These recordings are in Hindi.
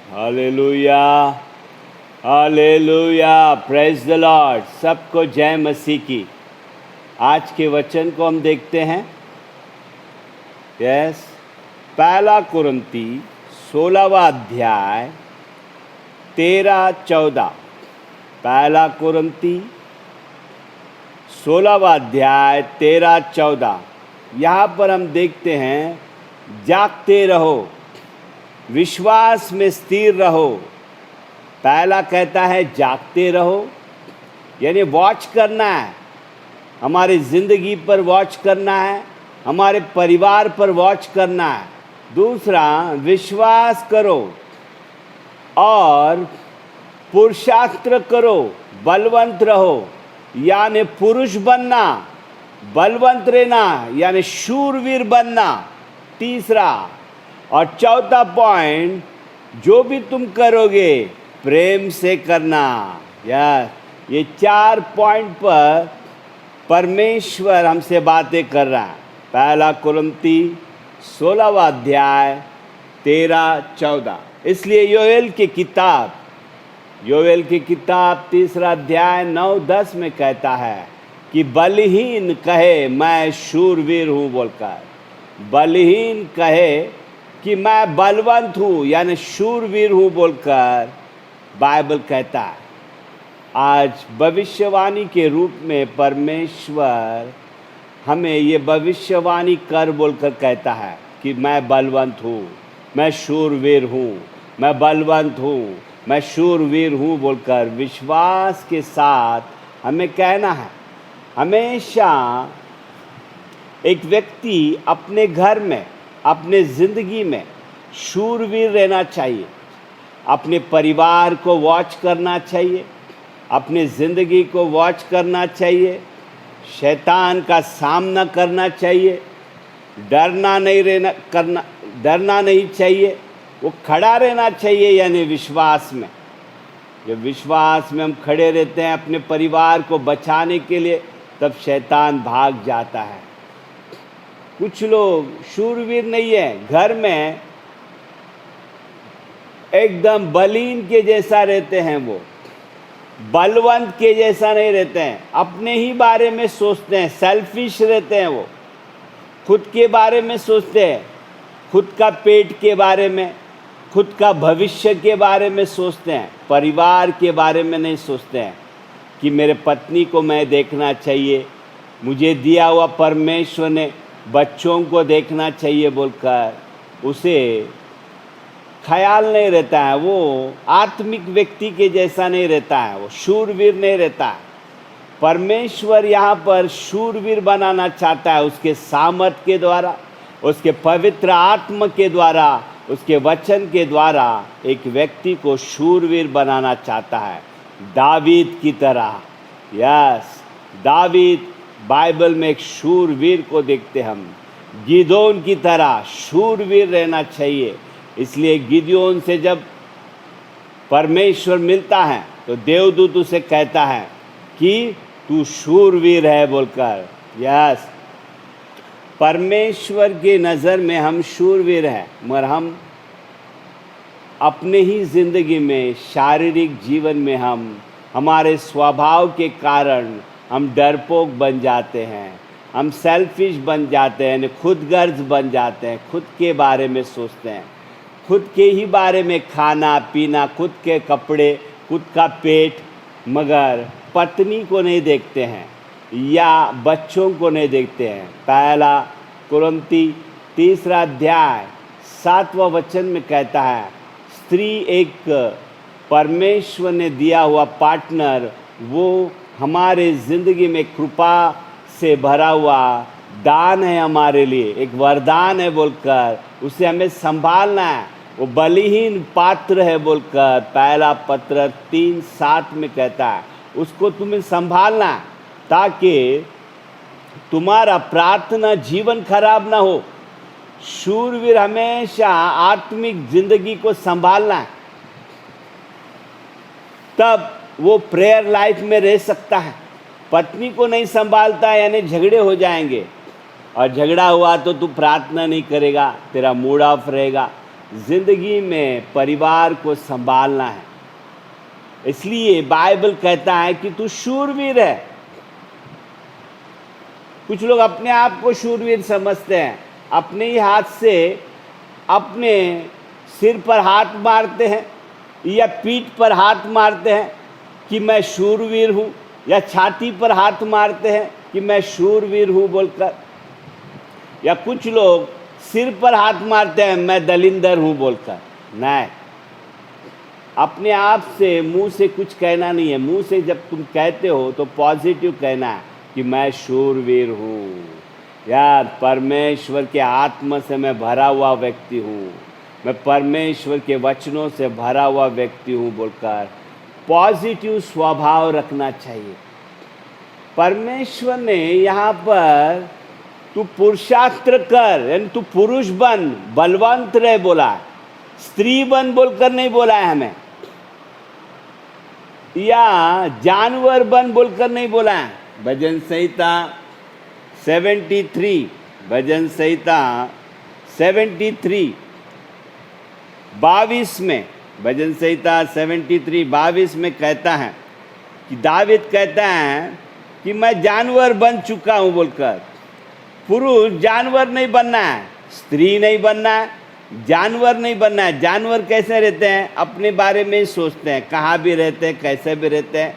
Hallelujah, hallelujah, praise the Lord. सबको जय मसीह की। आज के वचन को हम देखते हैं। यस, पहला कुरिन्ती 16वां अध्याय 13-14। पहला कुरिन्ती 16वां अध्याय 13-14। यहाँ पर हम देखते हैं, जागते रहो, विश्वास में स्थिर रहो। पहला कहता है जागते रहो, यानी वॉच करना है, हमारी ज़िंदगी पर वॉच करना है, हमारे परिवार पर वॉच करना है। दूसरा, विश्वास करो और पुरुषार्थ करो, बलवंत रहो, यानी पुरुष बनना, बलवंत रहना, यानी शूरवीर बनना। तीसरा और चौथा पॉइंट, जो भी तुम करोगे प्रेम से करना। ये 4 पॉइंट पर परमेश्वर हमसे बातें कर रहा है। पहला कुरिन्ती 16वां अध्याय 13-14। इसलिए योएल की किताब 3 अध्याय 9-10 में कहता है कि बलहीन कहे मैं शूरवीर हूँ बोलकर, बलहीन कहे कि मैं बलवंत हूँ, यानी शूरवीर हूँ बोलकर बाइबल कहता है। आज भविष्यवाणी के रूप में परमेश्वर हमें ये भविष्यवाणी कर बोलकर कहता है कि मैं बलवंत हूँ, मैं शूरवीर हूँ, मैं बलवंत हूँ, मैं शूरवीर हूँ बोलकर विश्वास के साथ हमें कहना है। हमेशा एक व्यक्ति अपने घर में, अपने ज़िंदगी में शूरवीर रहना चाहिए। अपने परिवार को वॉच करना चाहिए, अपने ज़िंदगी को वॉच करना चाहिए, शैतान का सामना करना चाहिए, डरना नहीं चाहिए, वो खड़ा रहना चाहिए, यानी विश्वास में। जब विश्वास में हम खड़े रहते हैं अपने परिवार को बचाने के लिए, तब शैतान भाग जाता है। कुछ लोग शूरवीर नहीं है, घर में एकदम बलीन के जैसा रहते हैं, वो बलवंत के जैसा नहीं रहते हैं, अपने ही बारे में सोचते हैं, सेल्फिश रहते हैं, वो खुद के बारे में सोचते हैं, खुद का पेट के बारे में, खुद का भविष्य के बारे में सोचते हैं, परिवार के बारे में नहीं सोचते हैं कि मेरे पत्नी को मैं देखना चाहिए, मुझे दिया हुआ परमेश्वर ने बच्चों को देखना चाहिए बोलकर उसे ख्याल नहीं रहता है। वो आत्मिक व्यक्ति के जैसा नहीं रहता है, वो शूरवीर नहीं रहता है। परमेश्वर यहाँ पर शूरवीर बनाना चाहता है, उसके सामर्थ के द्वारा, उसके पवित्र आत्मा के द्वारा, उसके वचन के द्वारा एक व्यक्ति को शूरवीर बनाना चाहता है, दावीद की तरह। यस, दावीद बाइबल में एक शूरवीर को देखते हम। गिदोन की तरह शूरवीर रहना चाहिए। इसलिए गिदोन से जब परमेश्वर मिलता है तो देवदूत उसे कहता है कि तू शूरवीर है बोलकर। यस, परमेश्वर की नज़र में हम शूरवीर हैं, मगर हम अपने ही ज़िंदगी में, शारीरिक जीवन में हमारे स्वभाव के कारण हम डरपोक बन जाते हैं, हम सेल्फिश बन जाते हैं, यानी खुदगर्ज बन जाते हैं, खुद के बारे में सोचते हैं, खुद के ही बारे में खाना पीना, खुद के कपड़े, खुद का पेट, मगर पत्नी को नहीं देखते हैं या बच्चों को नहीं देखते हैं। पहला कुरिन्ती 3 अध्याय 7वां वचन में कहता है, स्त्री एक परमेश्वर ने दिया हुआ पार्टनर, वो हमारे ज़िंदगी में कृपा से भरा हुआ दान है, हमारे लिए एक वरदान है बोलकर उसे हमें संभालना है। वो बलहीन पात्र है बोलकर पहला पत्र 3:7 में कहता है, उसको तुम्हें संभालना है ताकि तुम्हारा प्रार्थना जीवन खराब ना हो। शूरवीर हमेशा आत्मिक जिंदगी को संभालना है, तब वो प्रेयर लाइफ में रह सकता है। पत्नी को नहीं संभालता है यानी झगड़े हो जाएंगे, और झगड़ा हुआ तो तू प्रार्थना नहीं करेगा, तेरा मूड ऑफ रहेगा, जिंदगी में परिवार को संभालना है। इसलिए बाइबल कहता है कि तू शूरवीर है। कुछ लोग अपने आप को शूरवीर समझते हैं, अपने ही हाथ से अपने सिर पर हाथ मारते हैं या पीठ पर हाथ मारते हैं कि मैं शूरवीर हूँ, या छाती पर हाथ मारते हैं कि मैं शूरवीर हूँ बोलकर, या कुछ लोग सिर पर हाथ मारते हैं मैं दलिंदर हूँ बोलकर। नहीं, अपने आप से मुंह से कुछ कहना नहीं है। मुंह से जब तुम कहते हो तो पॉजिटिव कहना है कि मैं शूरवीर हूँ, यार परमेश्वर के आत्मा से मैं भरा हुआ व्यक्ति हूँ, मैं परमेश्वर के वचनों से भरा हुआ व्यक्ति हूँ बोलकर पॉजिटिव स्वभाव रखना चाहिए। परमेश्वर ने यहाँ पर तू पुरुषार्थ कर, यानी तू पुरुष बन, बलवंत रहे बोला है, स्त्री बन बोलकर नहीं बोला है हमें, या जानवर बन बोलकर नहीं बोला है। भजन संहिता 73, भजन संहिता 73 22 में, भजन संहिता 73 22 में कहता है कि दावीद कहता है कि मैं जानवर बन चुका हूँ बोलकर। पुरुष जानवर नहीं बनना है, स्त्री नहीं बनना है, जानवर नहीं बनना है। जानवर कैसे रहते हैं? अपने बारे में ही सोचते हैं, कहाँ भी रहते हैं, कैसे भी रहते हैं,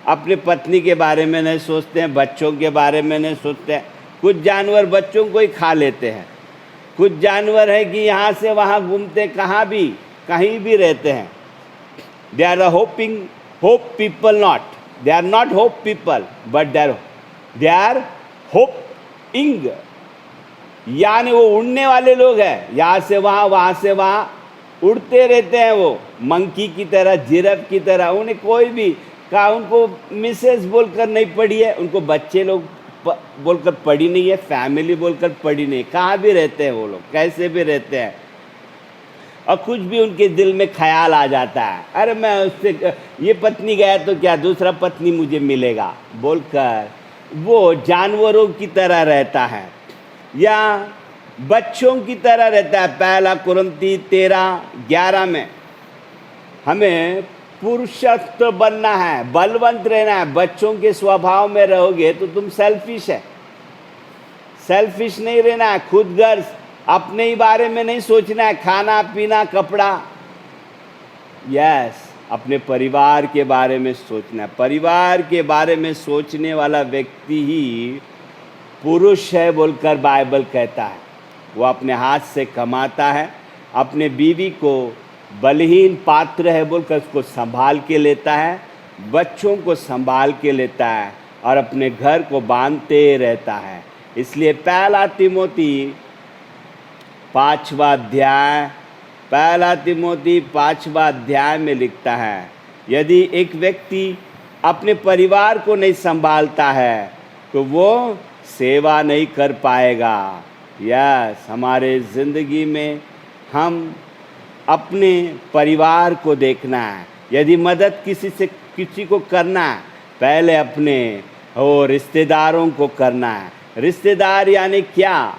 अपने पत्नी के बारे में नहीं सोचते हैं, बच्चों के बारे में नहीं सोचते हैं। कुछ जानवर बच्चों को ही खा लेते हैं, कुछ जानवर है कि यहाँ से वहाँ घूमते, कहाँ भी कहीं भी रहते हैं। They are hope people not, they are not hope people but they are hoping, यानी वो उड़ने वाले लोग हैं, यहाँ से वहाँ उड़ते रहते हैं। वो मंकी की तरह, जिराफ की तरह। उन्हें कोई भी कहा, उनको मिसेस बोलकर नहीं पढ़ी है, उनको बच्चे लोग बोलकर पढ़ी नहीं है, फैमिली बोलकर पढ़ी नहीं। कहाँ भी रहते हैं वो लोग, कैसे भी रहते हैं, और कुछ भी उनके दिल में ख्याल आ जाता है, अरे मैं उससे ये पत्नी गया तो क्या दूसरा पत्नी मुझे मिलेगा बोलकर वो जानवरों की तरह रहता है या बच्चों की तरह रहता है। पहला कुरिन्थी 13:11 में हमें पुरुषत्व बनना है, बलवंत रहना है। बच्चों के स्वभाव में रहोगे तो तुम सेल्फिश है, सेल्फिश नहीं रहना है, खुद गर्ज, अपने ही बारे में नहीं सोचना है, खाना पीना कपड़ा। यस, अपने परिवार के बारे में सोचना है। परिवार के बारे में सोचने वाला व्यक्ति ही पुरुष है बोलकर बाइबल कहता है। वो अपने हाथ से कमाता है, अपने बीवी को बलहीन पात्र है बोलकर उसको संभाल के लेता है, बच्चों को संभाल के लेता है और अपने घर को बांधते रहता है। इसलिए पहला तिमोथी 5वां अध्याय में लिखता है, यदि एक व्यक्ति अपने परिवार को नहीं संभालता है तो वो सेवा नहीं कर पाएगा। यस, हमारे ज़िंदगी में हम अपने परिवार को देखना है। यदि मदद किसी को करना है, पहले अपने रिश्तेदारों को करना है। रिश्तेदार यानी क्या?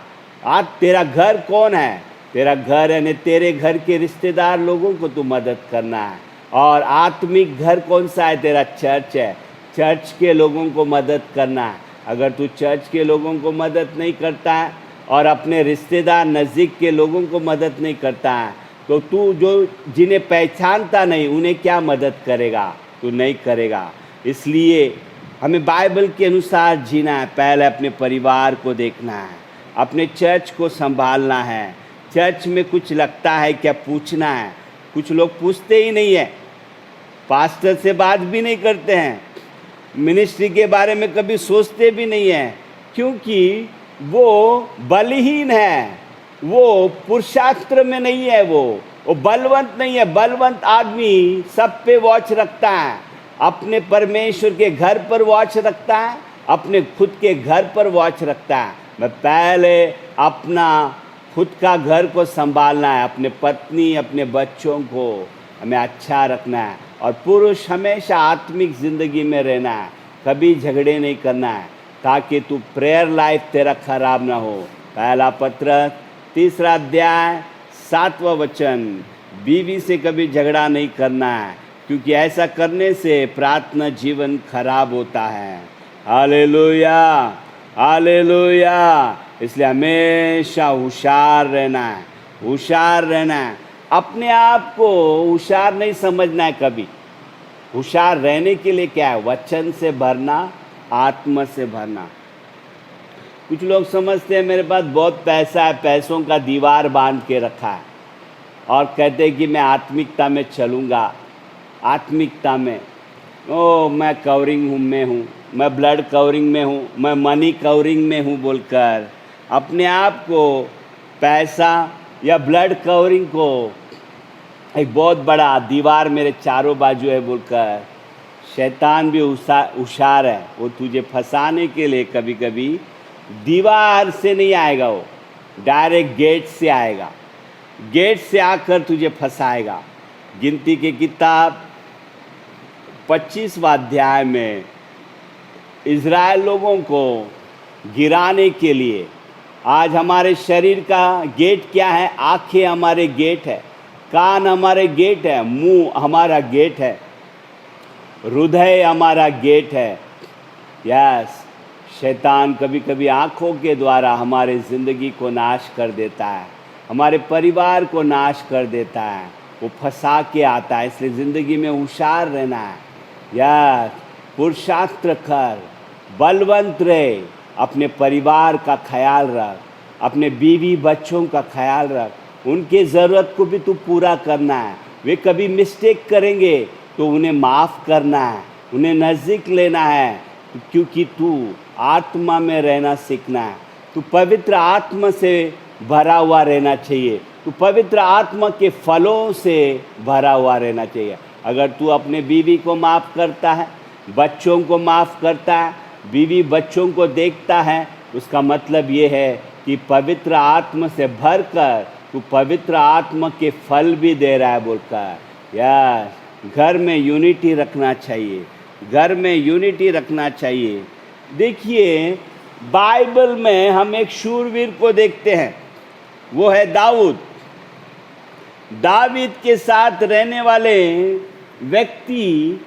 आज तेरा घर कौन है? तेरा घर यानी तेरे घर के रिश्तेदार लोगों को तू मदद करना है। और आत्मिक घर कौन सा है? तेरा चर्च है, चर्च के लोगों को मदद करना है। अगर तू चर्च के लोगों को मदद नहीं करता है और अपने रिश्तेदार नज़दीक के लोगों को मदद नहीं करता है तो तू जो जिन्हें पहचानता नहीं उन्हें क्या मदद करेगा? तू नहीं करेगा। इसलिए हमें बाइबल के अनुसार जीना है। पहले अपने परिवार को देखना है, अपने चर्च को संभालना है। चर्च में कुछ लगता है क्या पूछना है? कुछ लोग पूछते ही नहीं है, पास्टर से बात भी नहीं करते हैं, मिनिस्ट्री के बारे में कभी सोचते भी नहीं है, क्योंकि वो बलहीन है, वो पुरुषार्थ में नहीं है, वो बलवंत नहीं है। बलवंत आदमी सब पे वॉच रखता है, अपने परमेश्वर के घर पर वॉच रखता है, अपने खुद के घर पर वॉच रखता है। मैं पहले अपना खुद का घर को संभालना है, अपने पत्नी अपने बच्चों को हमें अच्छा रखना है। और पुरुष हमेशा आत्मिक ज़िंदगी में रहना है, कभी झगड़े नहीं करना है, ताकि तू प्रेयर लाइफ तेरा खराब ना हो। पहला पत्र 3 अध्याय 7वां वचन, बीवी से कभी झगड़ा नहीं करना है, क्योंकि ऐसा करने से प्रार्थना जीवन खराब होता है। Hallelujah, hallelujah. इसलिए हमेशा होशियार रहना है, होशियार रहना है। अपने आप को होशियार नहीं समझना है कभी। होशियार रहने के लिए क्या है? वचन से भरना, आत्मा से भरना। कुछ लोग समझते हैं मेरे पास बहुत पैसा है, पैसों का दीवार बांध के रखा है, और कहते हैं कि मैं आत्मिकता में चलूँगा। आत्मिकता में मैं कवरिंग में हूँ, मैं ब्लड कवरिंग में हूँ, मैं मनी कवरिंग में हूँ बोलकर अपने आप को पैसा या ब्लड कवरिंग को एक बहुत बड़ा दीवार मेरे चारों बाजू है बोलकर, शैतान भी होशियार है। वो तुझे फंसाने के लिए कभी कभी दीवार से नहीं आएगा, वो डायरेक्ट गेट से आएगा। गेट से आकर तुझे फंसाएगा। गिनती की किताब 25वां अध्याय में इज़राइल लोगों को गिराने के लिए, आज हमारे शरीर का गेट क्या है? आंखें हमारे गेट है, कान हमारे गेट है, मुंह हमारा गेट है, हृदय हमारा गेट है। यस, शैतान कभी कभी आँखों के द्वारा हमारे ज़िंदगी को नाश कर देता है, हमारे परिवार को नाश कर देता है, वो फंसा के आता है। इसलिए ज़िंदगी में होशियार रहना है। यस, पुरुषार्थ कर, बलवंत रहे, अपने परिवार का ख्याल रख, अपने बीवी बच्चों का ख्याल रख, उनके ज़रूरत को भी तू पूरा करना है। वे कभी मिस्टेक करेंगे तो उन्हें माफ़ करना है, उन्हें नज़दीक लेना है, क्योंकि तू आत्मा में रहना सीखना है। तू पवित्र आत्मा से भरा हुआ रहना चाहिए, तू पवित्र आत्मा के फलों से भरा हुआ रहना चाहिए। अगर तू अपने बीवी को माफ़ करता है, बच्चों को माफ़ करता है, बीवी बच्चों को देखता है, उसका मतलब ये है कि पवित्र आत्मा से भरकर तू पवित्र आत्मा के फल भी दे रहा है बोलकर। यस, घर में यूनिटी रखना चाहिए, घर में यूनिटी रखना चाहिए। देखिए, बाइबल में हम एक शूरवीर को देखते हैं, वो है दाऊद। दावीद के साथ रहने वाले व्यक्ति,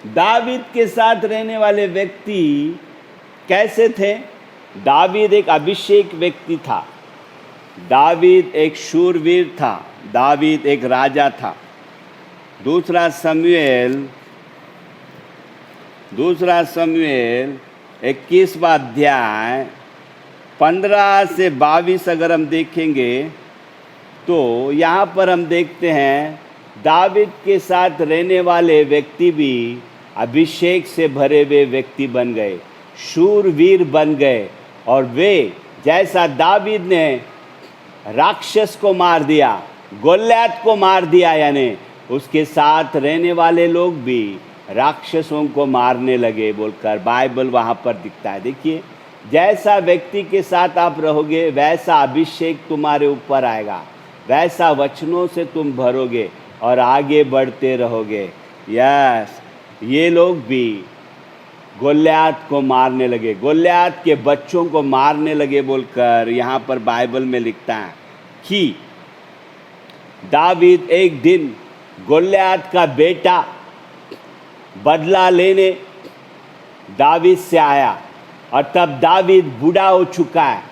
दावीद के साथ रहने वाले व्यक्ति कैसे थे? दावीद एक अभिषेक व्यक्ति था, दावीद एक शूरवीर था, दावीद एक राजा था। दूसरा शमूएल 21वां अध्याय 15 से 22 अगर हम देखेंगे तो यहाँ पर हम देखते हैं दावीद के साथ रहने वाले व्यक्ति भी अभिषेक से भरे हुए व्यक्ति बन गए, शूरवीर बन गए। और वे, जैसा दावीद ने राक्षस को मार दिया, गोलियत को मार दिया, यानी उसके साथ रहने वाले लोग भी राक्षसों को मारने लगे बोलकर बाइबल वहाँ पर दिखता है। देखिए, जैसा व्यक्ति के साथ आप रहोगे वैसा अभिषेक तुम्हारे ऊपर आएगा, वैसा वचनों से तुम भरोगे और आगे बढ़ते रहोगे। यस, ये लोग भी गोलियत को मारने लगे, गोलियत के बच्चों को मारने लगे बोलकर यहाँ पर बाइबल में लिखता है कि दावीद एक दिन गोलियत का बेटा बदला लेने दावीद से आया, और तब दावीद बूढ़ा हो चुका है।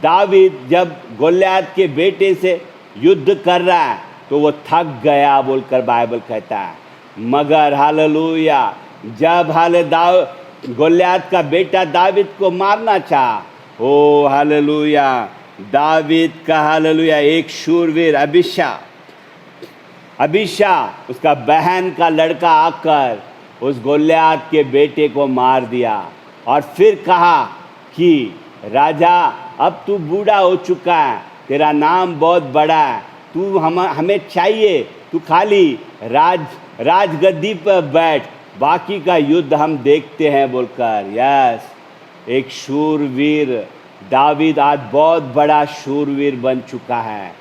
दावीद जब गोलियत के बेटे से युद्ध कर रहा है तो वो थक गया बोलकर बाइबल कहता है। मगर हालेलुया, जब गोलियत का बेटा दावीद को मारना चाहा, ओ हालेलुया, दावीद का हालेलुया एक शूरवीर अबीशा उसका बहन का लड़का आकर उस गोलियत के बेटे को मार दिया, और फिर कहा कि राजा, अब तू बूढ़ा हो चुका है, तेरा नाम बहुत बड़ा है, तू हमें चाहिए, तू खाली राजगद्दी पर बैठ, बाकी का युद्ध हम देखते हैं बोलकर। यस, एक शूरवीर दावीद आज बहुत बड़ा शूरवीर बन चुका है,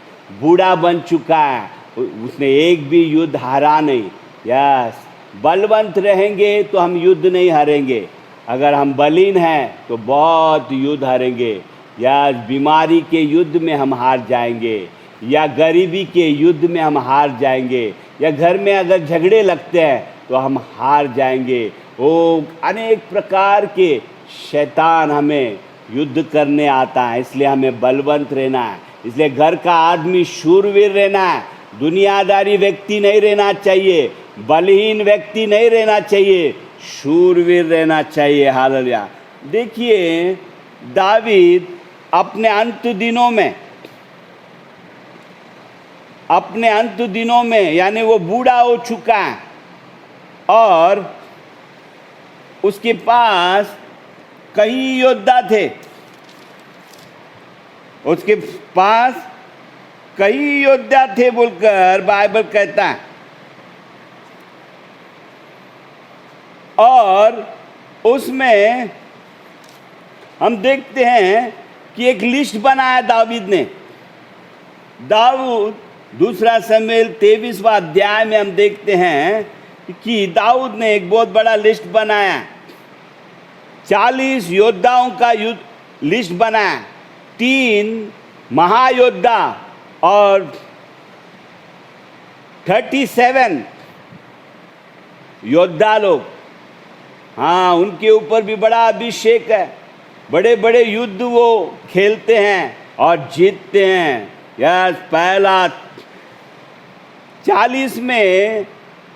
बूढ़ा बन चुका है, उसने एक भी युद्ध हारा नहीं। यस, बलवंत रहेंगे तो हम युद्ध नहीं हारेंगे, अगर हम बलीन हैं तो बहुत युद्ध हारेंगे। या बीमारी के युद्ध में हम हार जाएंगे, या गरीबी के युद्ध में हम हार जाएंगे, या घर में अगर झगड़े लगते हैं तो हम हार जाएंगे। वो अनेक प्रकार के शैतान हमें युद्ध करने आता है, इसलिए हमें बलवंत रहना है। इसलिए घर का आदमी शूरवीर रहना है, दुनियादारी व्यक्ति नहीं रहना चाहिए, बलहीन व्यक्ति नहीं रहना चाहिए, शूरवीर रहना चाहिए। हालेलुया। देखिए दावीद अपने अंत दिनों में यानी वो बूढ़ा हो चुका है और उसके पास कई योद्धा थे, उसके पास कई योद्धा थे बोलकर बाइबल कहता है। और उसमें हम देखते हैं कि एक लिस्ट बनाया दाऊद ने। दाऊद दूसरा शमूएल 23वां अध्याय में हम देखते हैं कि दाऊद ने एक बहुत बड़ा लिस्ट बनाया, 40 योद्धाओं का लिस्ट बनाया, 3 महायोद्धा और 37 योद्धा लोग। हाँ, उनके ऊपर भी बड़ा अभिषेक है, बड़े बड़े युद्ध वो खेलते हैं और जीतते हैं। यस, पहला 40 में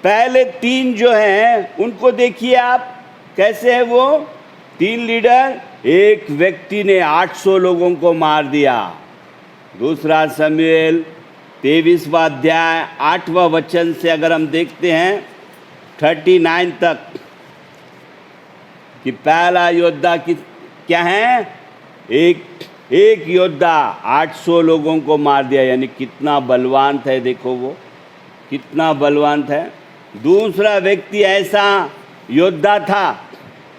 पहले 3 जो हैं उनको देखिए आप, कैसे है वो 3 लीडर। एक व्यक्ति ने 800 लोगों को मार दिया। दूसरा शमूएल 23वां अध्याय 8वां वचन से अगर हम देखते हैं 39 तक कि पहला योद्धा की क्या है, एक योद्धा 800 लोगों को मार दिया, यानी कितना बलवान है। देखो वो कितना बलवान है। दूसरा व्यक्ति ऐसा योद्धा था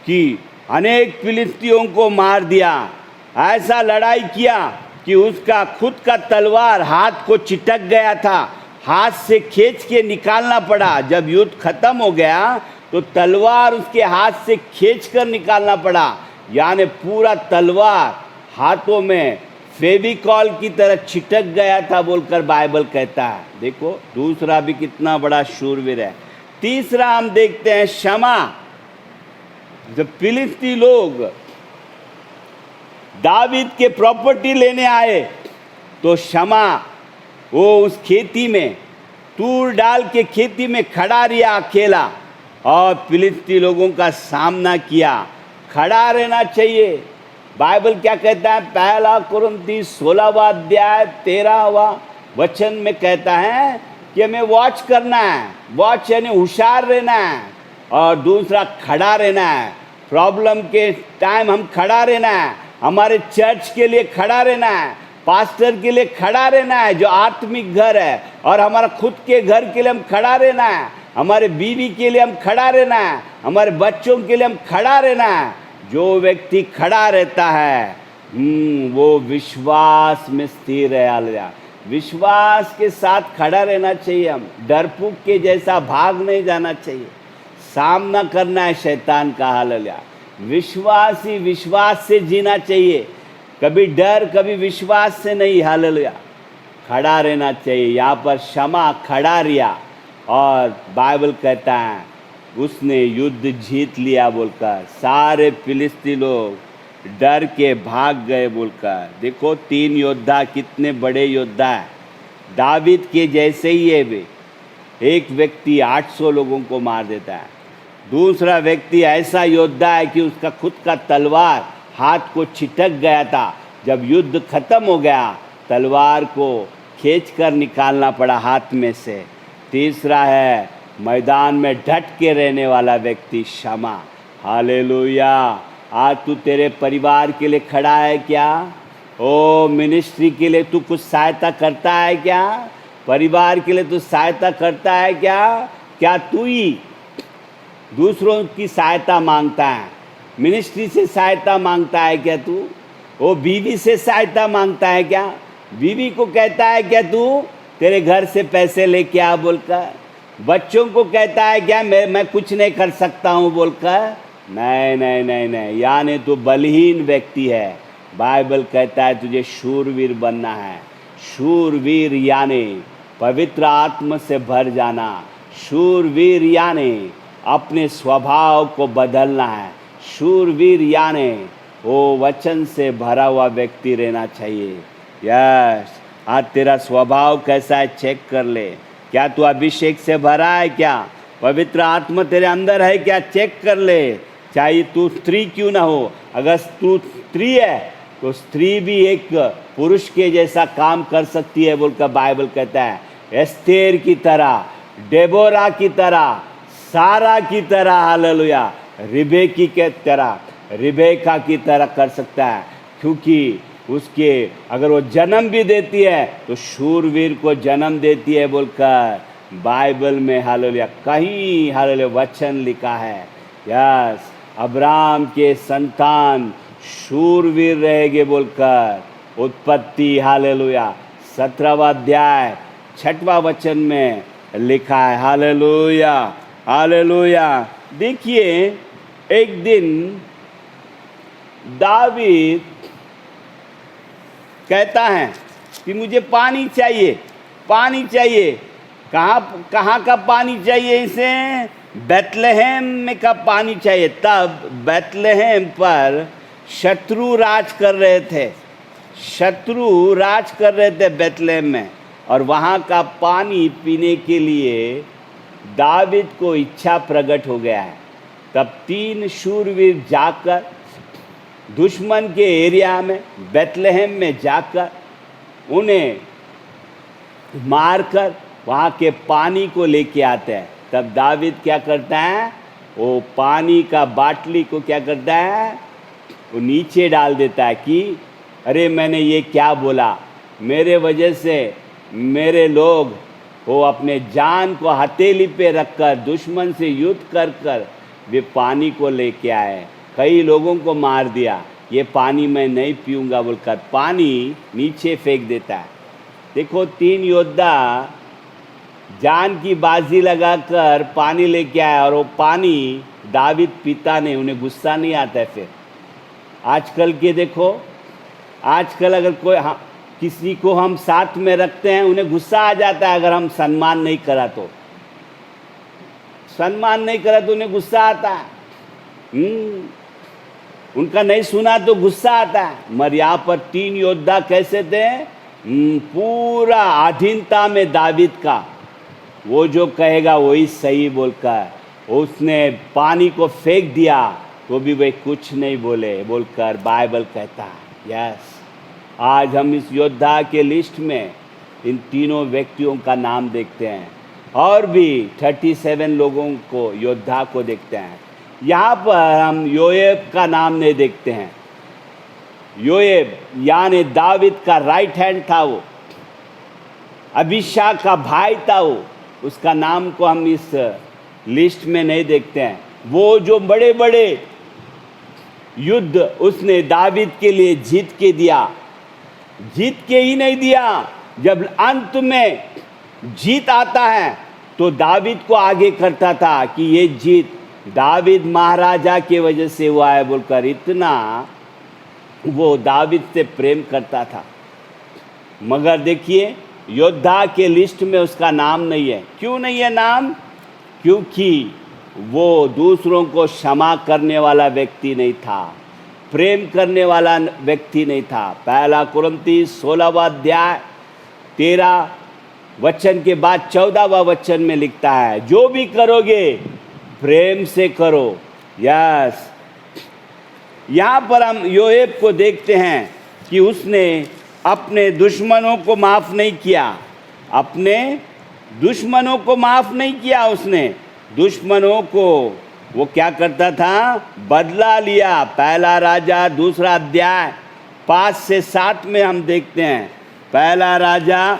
कि अनेक फिलिस्तियों को मार दिया, ऐसा लड़ाई किया कि उसका खुद का तलवार हाथ को चिटक गया था, हाथ से खींच के निकालना पड़ा। जब युद्ध खत्म हो गया तो तलवार उसके हाथ से खींच कर निकालना पड़ा, यानी पूरा तलवार हाथों में फेविकॉल की तरह छिटक गया था बोलकर बाइबल कहता है। देखो दूसरा भी कितना बड़ा शूरवीर है। तीसरा हम देखते हैं शमा। जब फिलिस्ती लोग दावीद के प्रॉपर्टी लेने आए तो शमा वो उस खेती में तूर डाल के खेती में खड़ा रहा अकेला और फिलिस्ती लोगों का सामना किया। खड़ा रहना चाहिए। बाइबल क्या कहता है, पहला कुरिन्थी 16वां अध्याय 13वां वचन में कहता है कि हमें वॉच करना है। वॉच यानी होशियार रहना है, और दूसरा खड़ा रहना है। प्रॉब्लम के टाइम हम खड़ा रहना है, हमारे चर्च के लिए खड़ा रहना है, पास्टर के लिए खड़ा रहना है जो आत्मिक घर है, और हमारा खुद के घर के लिए हम खड़ा रहना है, हमारे बीवी के लिए हम खड़ा रहना है, हमारे बच्चों के लिए हम खड़ा रहना है। जो व्यक्ति खड़ा रहता है वो विश्वास में स्थिर है। हालेलुया। विश्वास के साथ खड़ा रहना चाहिए। हम डरपोक के जैसा भाग नहीं जाना चाहिए, सामना करना है शैतान का। हालेलुया। विश्वास ही विश्वास से जीना चाहिए, कभी डर कभी विश्वास से नहीं। हालेलुया। खड़ा रहना चाहिए। यहाँ पर शमा खड़ा रहा और बाइबल कहता है उसने युद्ध जीत लिया बोलकर। सारे फिलिस्ती लोग डर के भाग गए बोलकर। देखो 3 योद्धा कितने बड़े योद्धा है, दावीद के जैसे ही है वे। एक व्यक्ति 800 लोगों को मार देता है, दूसरा व्यक्ति ऐसा योद्धा है कि उसका खुद का तलवार हाथ को छिटक गया था। जब युद्ध खत्म हो गया तलवार को खींचकर निकालना पड़ा हाथ में से। तीसरा है मैदान में डट के रहने वाला व्यक्ति शमा। हालेलुया। आज तू तेरे परिवार के लिए खड़ा है क्या? ओ मिनिस्ट्री के लिए तू कुछ सहायता करता है क्या? परिवार के लिए तू सहायता करता है क्या? क्या तू ही दूसरों की सहायता मांगता है? मिनिस्ट्री से सहायता मांगता है क्या तू? वो बीवी से सहायता मांगता है क्या? बीवी को कहता है क्या तू तेरे घर से पैसे लेके आ बोलकर? बच्चों को कहता है क्या मैं कुछ नहीं कर सकता हूँ बोलकर? नहीं नहीं नहीं नहीं, यानी तू बलहीन व्यक्ति है। बाइबल कहता है तुझे शूरवीर बनना है। शूरवीर यानी पवित्र आत्मा से भर जाना। शूरवीर यानी अपने स्वभाव को बदलना है। शूरवीर यानी वो वचन से भरा हुआ व्यक्ति रहना चाहिए। यस, आज तेरा स्वभाव कैसा है चेक कर ले। क्या तू अभिषेक से भरा है? क्या पवित्र आत्मा तेरे अंदर है? क्या चेक कर ले। चाहे तू स्त्री क्यों ना हो, अगर तू स्त्री है तो स्त्री भी एक पुरुष के जैसा काम कर सकती है बोलकर बाइबल कहता है। एस्तेर की तरह, डेबोरा की तरह, सारा की तरह, हालेलुया, रिबेकी के तरह, रिबेका की तरह कर सकता है। क्योंकि उसके अगर वो जन्म भी देती है तो शूरवीर को जन्म देती है बोलकर बाइबल में हालेलुया कहीं हालेलुया वचन लिखा है। यस, अब्राहम के संतान शूरवीर रहेंगे बोलकर उत्पत्ति हालेलुया 17वां अध्याय 6वां वचन में लिखा है। Hallelujah, hallelujah. देखिए, एक दिन दावीद कहता है कि मुझे पानी चाहिए, पानी चाहिए। कहाँ का पानी चाहिए इसे? बैतलहम में का पानी चाहिए। तब बैतलहम पर शत्रु राज कर रहे थे, शत्रु राज कर रहे थे बैतलहम में, और वहाँ का पानी पीने के लिए दावीद को इच्छा प्रकट हो गया है। तब 3 शूरवीर जाकर दुश्मन के एरिया में बैतलहम में जाकर उन्हें मारकर वहाँ के पानी को लेके आते हैं। तब दावीद क्या करता है? वो पानी का बाटली को क्या करता है? वो नीचे डाल देता है कि अरे मैंने ये क्या बोला, मेरे वजह से मेरे लोग वो अपने जान को हथेली पे रखकर दुश्मन से युद्ध कर कर वे पानी को लेके आए, कई लोगों को मार दिया, ये पानी मैं नहीं पीऊँगा बोलकर पानी नीचे फेंक देता है। देखो, 3 योद्धा जान की बाजी लगाकर पानी लेके आया और वो पानी दावीद पीता नहीं, उन्हें गुस्सा नहीं आता है। फिर आजकल के देखो, आजकल अगर कोई किसी को हम साथ में रखते हैं उन्हें गुस्सा आ जाता है। अगर हम सम्मान नहीं करा तो, सम्मान नहीं करा तो उन्हें गुस्सा आता है। उनका नहीं सुना तो गुस्सा आता है। मगर यहाँ पर 3 योद्धा कैसे थे? पूरा अधीनता में दावीद का, वो जो कहेगा वही सही बोलकर उसने पानी को फेंक दिया तो भी वे कुछ नहीं बोले बोलकर बाइबल कहता है। यस, आज हम इस योद्धा के लिस्ट में इन तीनों व्यक्तियों का नाम देखते हैं और भी 37 लोगों को, योद्धा को देखते हैं। यहाँ पर हम योएब का नाम नहीं देखते हैं। योएब यानी दावीद का राइट हैंड था, वो अबीशा का भाई था, वो उसका नाम को हम इस लिस्ट में नहीं देखते हैं। वो जो बड़े बड़े युद्ध उसने दावीद के लिए जीत के दिया, जीत के ही नहीं दिया, जब अंत में जीत आता है तो दावीद को आगे करता था कि ये जीत दावीद महाराजा के वजह से हुआ है बोलकर इतना वो दावीद से प्रेम करता था। मगर देखिए, योद्धा के लिस्ट में उसका नाम नहीं है। क्यों नहीं है नाम? क्योंकि वो दूसरों को क्षमा करने वाला व्यक्ति नहीं था, प्रेम करने वाला व्यक्ति नहीं था। 1 कुरिन्थी 16वां अध्याय 13 वचन के बाद 14वां वचन में लिखता है, जो भी करोगे प्रेम से करो। यस, यहाँ पर हम योएब को देखते हैं कि उसने अपने दुश्मनों को माफ़ नहीं किया, अपने दुश्मनों को माफ़ नहीं किया। उसने दुश्मनों को वो क्या करता था? बदला लिया। 1 राजा 2 अध्याय 5 से 7 में हम देखते हैं। 1 राजा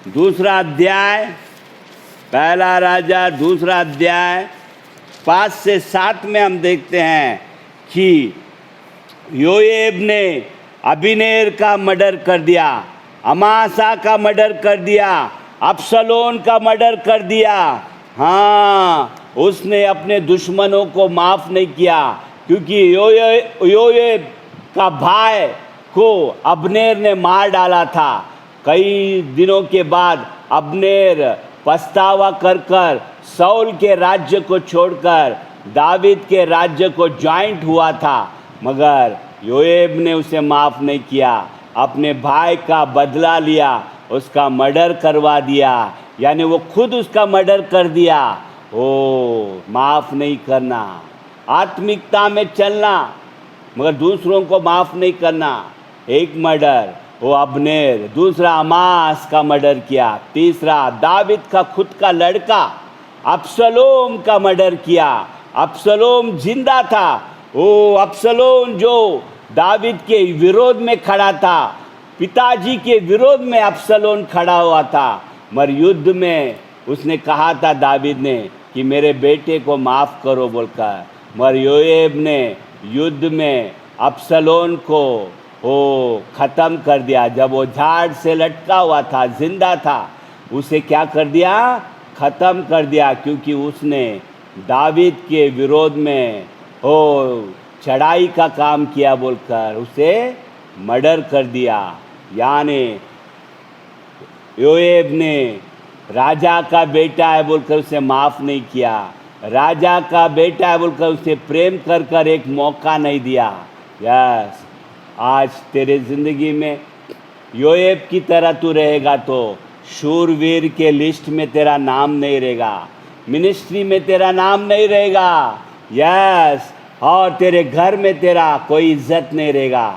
2 अध्याय 1 राजा 2 अध्याय 5 से 7 में हम देखते हैं कि योएब ने अबीनेर का मर्डर कर दिया, अमासा का मर्डर कर दिया, अबसलोम का मर्डर कर दिया। हाँ, उसने अपने दुश्मनों को माफ़ नहीं किया, क्योंकि योएब का भाई को अब्नेर ने मार डाला था। कई दिनों के बाद अब्नेर पछतावा कर कर साउल के राज्य को छोड़कर दावीद के राज्य को ज्वाइंट हुआ था, मगर योएब ने उसे माफ़ नहीं किया। अपने भाई का बदला लिया, उसका मर्डर करवा दिया, यानी वो खुद उसका मर्डर कर दिया। ओ, माफ़ नहीं करना, आत्मिकता में चलना मगर दूसरों को माफ़ नहीं करना। एक मर्डर वो अब्नेर, दूसरा अमास का मर्डर किया, तीसरा दावीद का खुद का लड़का अब्सलोम का मर्डर किया। अब्सलोम जिंदा था, वो अब्सलोम जो दावीद के विरोध में खड़ा था, पिताजी के विरोध में अब्सलोम खड़ा हुआ था, मगर युद्ध में उसने कहा था दावीद ने कि मेरे बेटे को माफ़ करो बोलकर, मगर योएब ने युद्ध में अब्सलोम को वो ख़त्म कर दिया। जब वो झाड़ से लटका हुआ था, जिंदा था, उसे क्या कर दिया? ख़त्म कर दिया, क्योंकि उसने दावीद के विरोध में हो चढ़ाई का काम किया बोलकर उसे मर्डर कर दिया। यानी योएब ने राजा का बेटा है बोलकर उसे माफ़ नहीं किया, राजा का बेटा है बोलकर उसे प्रेम कर कर एक मौका नहीं दिया। यस, आज तेरे ज़िंदगी में योएब की तरह तू रहेगा तो शूरवीर के लिस्ट में तेरा नाम नहीं रहेगा, मिनिस्ट्री में तेरा नाम नहीं रहेगा। यस, और तेरे घर में तेरा कोई इज्जत नहीं रहेगा,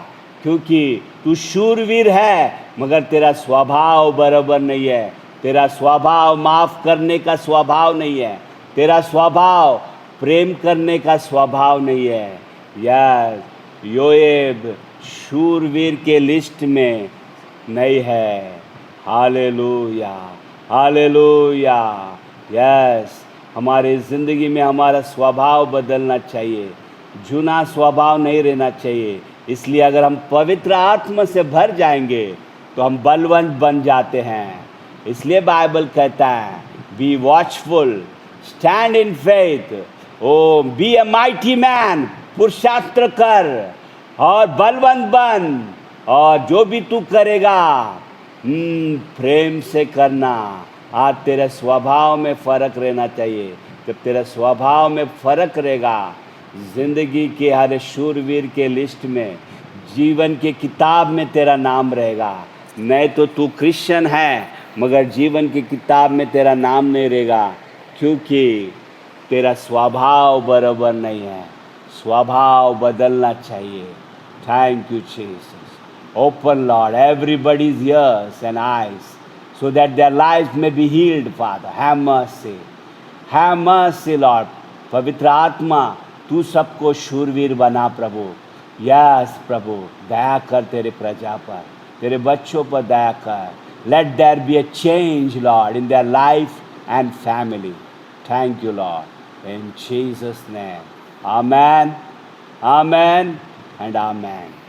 क्योंकि तू शूरवीर है मगर तेरा स्वभाव बराबर नहीं है। तेरा स्वभाव माफ़ करने का स्वभाव नहीं है, तेरा स्वभाव प्रेम करने का स्वभाव नहीं है। यस, योएब शूरवीर के लिस्ट में नहीं है। Hallelujah, hallelujah. यस, हमारे ज़िंदगी में हमारा स्वभाव बदलना चाहिए, जूना स्वभाव नहीं रहना चाहिए। इसलिए अगर हम पवित्र आत्मा से भर जाएंगे तो हम बलवंत बन जाते हैं। इसलिए बाइबल कहता है be watchful, stand in faith, O be a mighty man, पुरुषार्थ कर और बलवंत बन, और जो भी तू करेगा प्रेम से करना। आज तेरे स्वभाव में फ़र्क रहना चाहिए। जब तेरे स्वभाव में फ़र्क रहेगा, ज़िंदगी के हर शूरवीर के लिस्ट में, जीवन के किताब में तेरा नाम रहेगा। नहीं तो तू क्रिश्चियन है मगर जीवन की किताब में तेरा नाम नहीं रहेगा, क्योंकि तेरा स्वभाव बराबर नहीं है। स्वभाव बदलना चाहिए। Thank you Jesus. Open, Lord, everybody's ears and eyes, so that their lives may be healed, Father. Have mercy. Have mercy, Lord. पवित्र आत्मा, तू सबको शूरवीर बना प्रभु। यस प्रभु, दया कर तेरे प्रजा पर, तेरे बच्चों पर दया कर। Let there be a change, Lord, in their life and family. Thank you, Lord. In Jesus' name. Amen, amen, and amen.